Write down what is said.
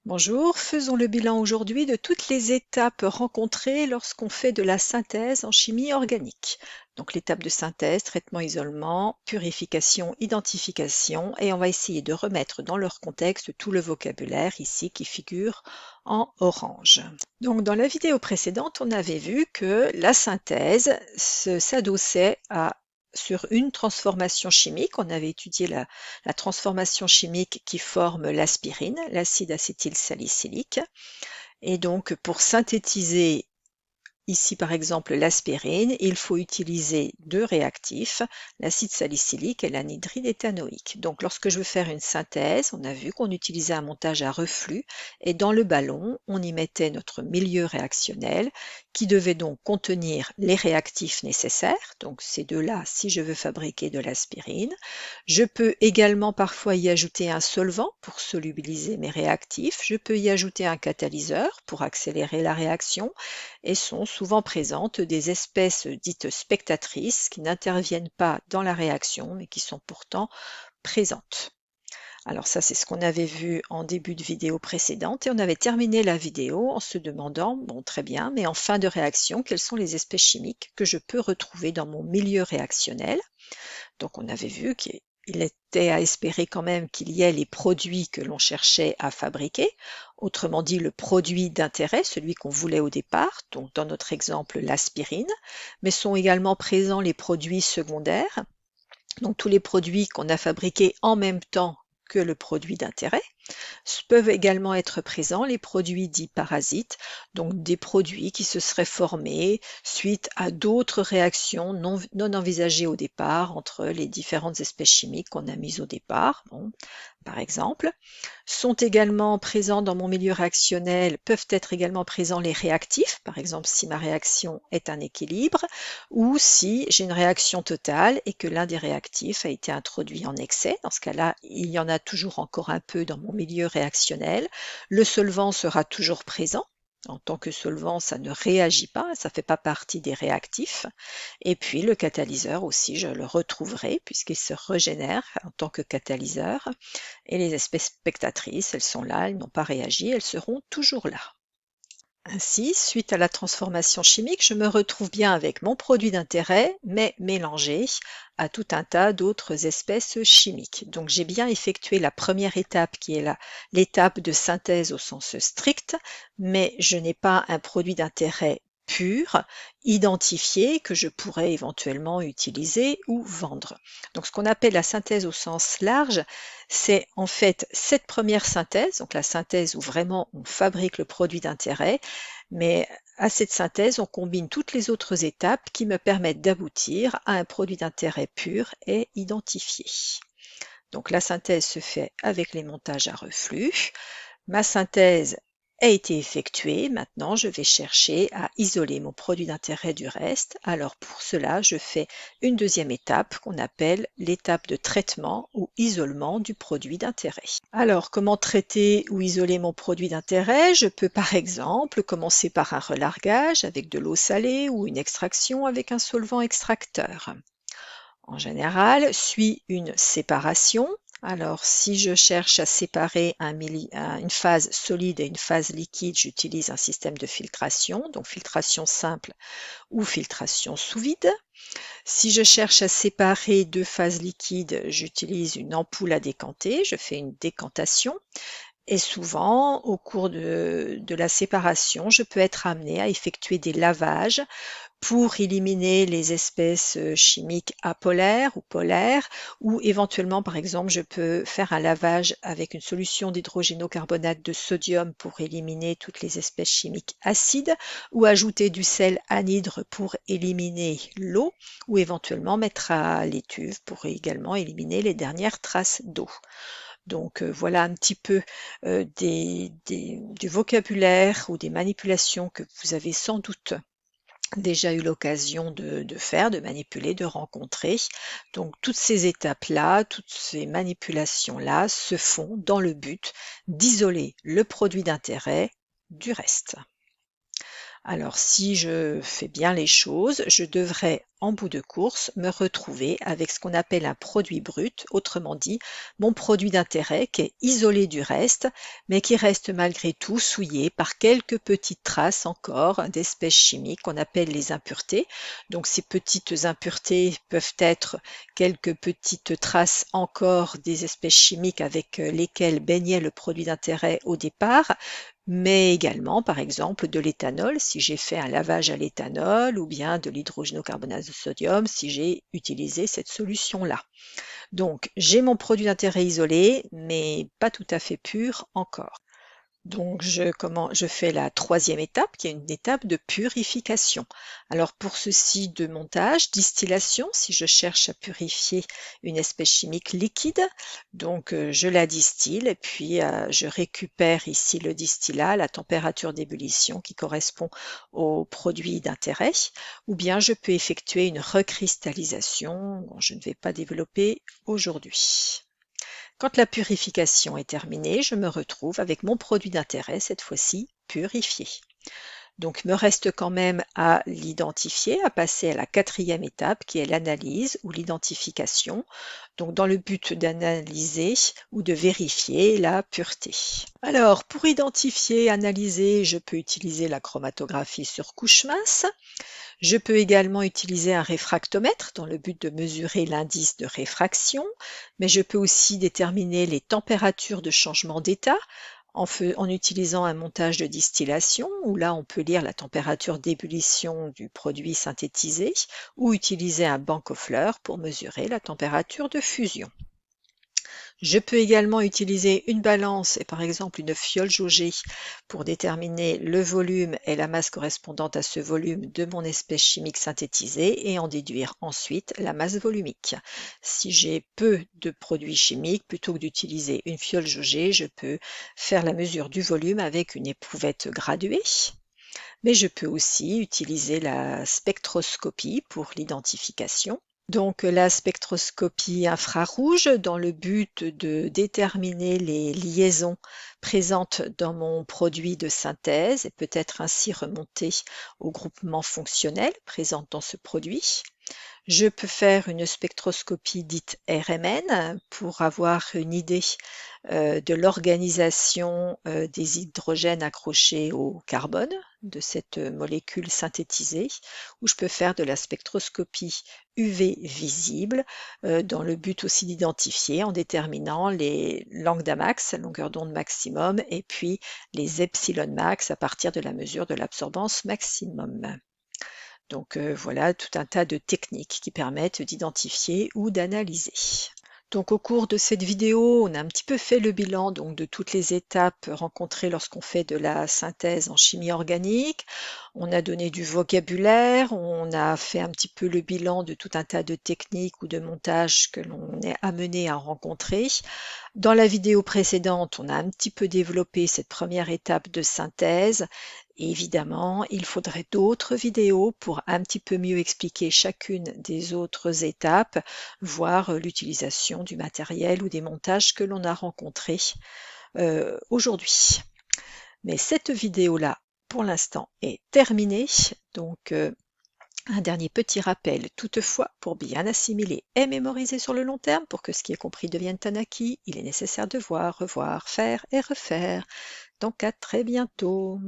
Bonjour, faisons le bilan aujourd'hui de toutes les étapes rencontrées lorsqu'on fait de la synthèse en chimie organique. Donc l'étape de synthèse, traitement, isolement, purification, identification, et on va essayer de remettre dans leur contexte tout le vocabulaire ici qui figure en orange. Donc dans la vidéo précédente, on avait vu que la synthèse s'adossait sur une transformation chimique. On avait étudié la transformation chimique qui forme l'aspirine, l'acide acétylsalicylique. Et donc, pour synthétiser ici par exemple l'aspirine, il faut utiliser deux réactifs, l'acide salicylique et l'anhydride éthanoïque. Donc lorsque je veux faire une synthèse, on a vu qu'on utilisait un montage à reflux et dans le ballon, on y mettait notre milieu réactionnel qui devait donc contenir les réactifs nécessaires, donc ces deux-là si je veux fabriquer de l'aspirine. Je peux également parfois y ajouter un solvant pour solubiliser mes réactifs, je peux y ajouter un catalyseur pour accélérer la réaction et sont souvent présentes des espèces dites spectatrices qui n'interviennent pas dans la réaction mais qui sont pourtant présentes. Alors ça, c'est ce qu'on avait vu en début de vidéo précédente et on avait terminé la vidéo en se demandant, bon très bien, mais en fin de réaction, quelles sont les espèces chimiques que je peux retrouver dans mon milieu réactionnel? Donc on avait vu qu'il était à espérer quand même qu'il y ait les produits que l'on cherchait à fabriquer, autrement dit le produit d'intérêt, celui qu'on voulait au départ, donc dans notre exemple l'aspirine, mais sont également présents les produits secondaires, donc tous les produits qu'on a fabriqués en même temps que le produit d'intérêt. Peuvent également être présents les produits dits parasites, donc des produits qui se seraient formés suite à d'autres réactions non envisagées au départ entre les différentes espèces chimiques qu'on a mises au départ. Bon, par exemple, sont également présents dans mon milieu réactionnel, peuvent être également présents les réactifs, par exemple si ma réaction est un équilibre, ou si j'ai une réaction totale et que l'un des réactifs a été introduit en excès. Dans ce cas-là, il y en a toujours encore un peu dans mon milieu réactionnel. Le solvant sera toujours présent. En tant que solvant, ça ne réagit pas, ça ne fait pas partie des réactifs. Et puis le catalyseur aussi, je le retrouverai puisqu'il se régénère en tant que catalyseur. Et les espèces spectatrices, elles sont là, elles n'ont pas réagi, elles seront toujours là. Ainsi, suite à la transformation chimique, je me retrouve bien avec mon produit d'intérêt, mais mélangé à tout un tas d'autres espèces chimiques. Donc j'ai bien effectué la première étape qui est l'étape de synthèse au sens strict, mais je n'ai pas un produit d'intérêt pur, identifié, que je pourrais éventuellement utiliser ou vendre. Donc ce qu'on appelle la synthèse au sens large, c'est en fait cette première synthèse, donc la synthèse où vraiment on fabrique le produit d'intérêt, mais à cette synthèse, on combine toutes les autres étapes qui me permettent d'aboutir à un produit d'intérêt pur et identifié. Donc la synthèse se fait avec les montages à reflux. Ma synthèse a été effectuée. Maintenant, je vais chercher à isoler mon produit d'intérêt du reste. Alors pour cela, je fais une deuxième étape qu'on appelle l'étape de traitement ou isolement du produit d'intérêt. Alors, comment traiter ou isoler mon produit d'intérêt? Je peux par exemple commencer par un relargage avec de l'eau salée ou une extraction avec un solvant extracteur. En général, suit une séparation. Alors, si je cherche à séparer une phase solide et une phase liquide, j'utilise un système de filtration, donc filtration simple ou filtration sous vide. Si je cherche à séparer deux phases liquides, j'utilise une ampoule à décanter, je fais une décantation. Et souvent, au cours de la séparation, je peux être amenée à effectuer des lavages pour éliminer les espèces chimiques apolaires ou polaires, ou éventuellement, par exemple, je peux faire un lavage avec une solution d'hydrogénocarbonate de sodium pour éliminer toutes les espèces chimiques acides, ou ajouter du sel anhydre pour éliminer l'eau, ou éventuellement mettre à l'étuve pour également éliminer les dernières traces d'eau. Donc voilà un petit peu du vocabulaire ou des manipulations que vous avez sans doute déjà eu l'occasion de faire, de manipuler, de rencontrer. Donc toutes ces étapes-là, toutes ces manipulations-là se font dans le but d'isoler le produit d'intérêt du reste. Alors, si je fais bien les choses, je devrais, en bout de course, me retrouver avec ce qu'on appelle un produit brut, autrement dit, mon produit d'intérêt qui est isolé du reste, mais qui reste malgré tout souillé par quelques petites traces encore d'espèces chimiques qu'on appelle les impuretés. Donc, ces petites impuretés peuvent être quelques petites traces encore des espèces chimiques avec lesquelles baignait le produit d'intérêt au départ, mais également, par exemple, de l'éthanol, si j'ai fait un lavage à l'éthanol, ou bien de l'hydrogénocarbonate de sodium, si j'ai utilisé cette solution-là. Donc, j'ai mon produit d'intérêt isolé, mais pas tout à fait pur encore. Donc, je fais la troisième étape, qui est une étape de purification. Alors, pour ceci, de montage, distillation, si je cherche à purifier une espèce chimique liquide, donc je la distille et puis je récupère ici le distillat à la température d'ébullition qui correspond au produit d'intérêt, ou bien je peux effectuer une recristallisation, dont je ne vais pas développer aujourd'hui. Quand la purification est terminée, je me retrouve avec mon produit d'intérêt, cette fois-ci purifié. Donc, il me reste quand même à l'identifier, à passer à la quatrième étape qui est l'analyse ou l'identification, donc dans le but d'analyser ou de vérifier la pureté. Alors, pour identifier, analyser, je peux utiliser la chromatographie sur couche mince. Je peux également utiliser un réfractomètre dans le but de mesurer l'indice de réfraction, mais je peux aussi déterminer les températures de changement d'état en utilisant un montage de distillation, où là on peut lire la température d'ébullition du produit synthétisé, ou utiliser un banc-au-fleur pour mesurer la température de fusion. Je peux également utiliser une balance et par exemple une fiole jaugée pour déterminer le volume et la masse correspondante à ce volume de mon espèce chimique synthétisée et en déduire ensuite la masse volumique. Si j'ai peu de produits chimiques, plutôt que d'utiliser une fiole jaugée, je peux faire la mesure du volume avec une éprouvette graduée. Mais je peux aussi utiliser la spectroscopie pour l'identification. Donc la spectroscopie infrarouge dans le but de déterminer les liaisons présentes dans mon produit de synthèse et peut-être ainsi remonter au groupement fonctionnel présent dans ce produit. Je peux faire une spectroscopie dite RMN pour avoir une idée de l'organisation des hydrogènes accrochés au carbone de cette molécule synthétisée, ou je peux faire de la spectroscopie UV visible dans le but aussi d'identifier en déterminant les lambda max, longueur d'onde maximum, et puis les epsilon max à partir de la mesure de l'absorbance maximum. Donc voilà tout un tas de techniques qui permettent d'identifier ou d'analyser. Donc au cours de cette vidéo, on a un petit peu fait le bilan donc, de toutes les étapes rencontrées lorsqu'on fait de la synthèse en chimie organique. On a donné du vocabulaire, on a fait un petit peu le bilan de tout un tas de techniques ou de montages que l'on est amené à rencontrer. Dans la vidéo précédente, on a un petit peu développé cette première étape de synthèse. Et évidemment, il faudrait d'autres vidéos pour un petit peu mieux expliquer chacune des autres étapes, voire l'utilisation du matériel ou des montages que l'on a rencontrés aujourd'hui. Mais cette vidéo-là, pour l'instant, est terminée. Donc, un dernier petit rappel, toutefois, pour bien assimiler et mémoriser sur le long terme, pour que ce qui est compris devienne un acquis, il est nécessaire de voir, revoir, faire et refaire. Donc à très bientôt.